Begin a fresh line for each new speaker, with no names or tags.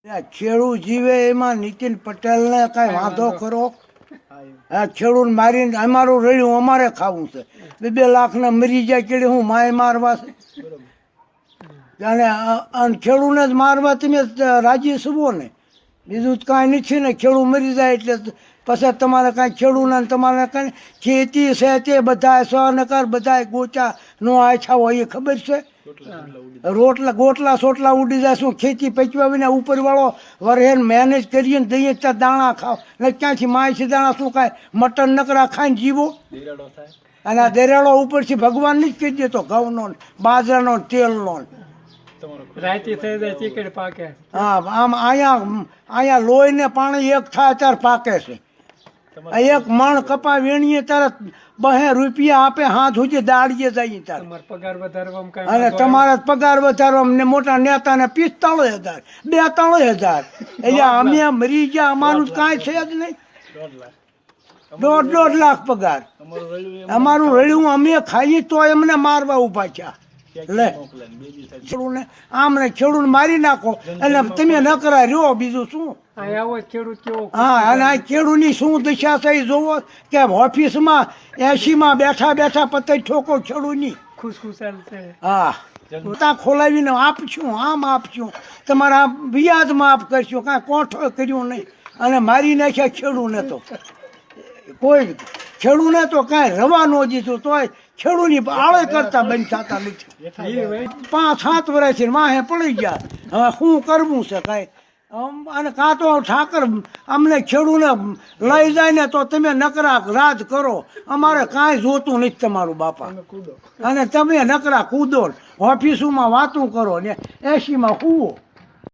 ખેડૂત જીવે એમાં નીતિન પટેલને કઈ વાંધો ખરો? ખેડૂત મારીને અમારું રડ્યું અમારે ખાવું છે. 2 લાખને મરી જાય કે હું માય મારવા છે? અને ખેડૂને જ મારવા તમે રાજી છો ને? બીજું કાંઈ નથી ને. ખેડૂત મરી જાય એટલે પછી તમારે કાંઈ ખેડૂને તમારે કાંઈ ખેતી છે તે બધા સહનકાર બધા ગોચા નો આછા હોય એ ખબર છે? ગોટલા સોટલા ઉડી જાય. શું ખેતી પચવા વિના ઉપરવાળો વરહેન મેનેજ કરીએ ને દઈએ ત્યાં દાણા ખાવ ને ક્યાંથી માય છે દાણા? શું કાંઈ મટન નકરા ખાઈને જીવો? અને આ દરેડો ઉપરથી ભગવાન જ કહી દેતો ઘઉંનો બાજરાનો તેલનો. હા, આમ અહીંયા લોહીને પાણી એક થાય ત્યારે પાકે છે. એક મણ કપા વેણીએ ત્યારે 2 રૂપિયા આપે હાથ સુધી દાડીએ જાય ત્યારે. અને તમારા પગાર વધારવા મોટા નેતાને 45,000 42,000. એટલે અમે મરી ગયા અમારું કાંઈ છે જ નહીં. 1.5 લાખ પગાર અમારું રડ્યું અમે ખાઈએ તો એમને મારવા ઉભા થયા. લે ખેડૂને આમ ને ખેડૂત મારી નાખો એટલે તમે ન કરાય રહ્યો. બીજું શું? હા, અને આ ખેડૂતની શું દશા છે જોવો કે ઓફિસમાં 80માં બેઠા બેઠા પતંગ ઠોકો ખેડૂતની. હા, ત્યાં ખોલાવીને આપશું, આમ આપશું, તમારા વ્યાજ માફ કરશું, કાંઈ કોઠો કર્યું નહીં. અને મારી નાખ્યા ખેડૂને. તો કોઈ ખેડૂને તો કાંઈ રવા ન દીધું તોય ખેડૂની આળે કરતા બંધ થતા નથી. 5-7 વર્ષથી વાહે પડી ગયા. હવે શું કરવું છે કાંઈ? અને કાં તો ઠાકર અમને ખેડૂને લઈ જાય ને તો તમે નકરા રાજ કરો. અમારે કાંઈ જોતું નથી તમારું બાપા. અને તમે નકરા કૂદો ઓફિસોમાં વાતું કરો ને 80માં કૂવો.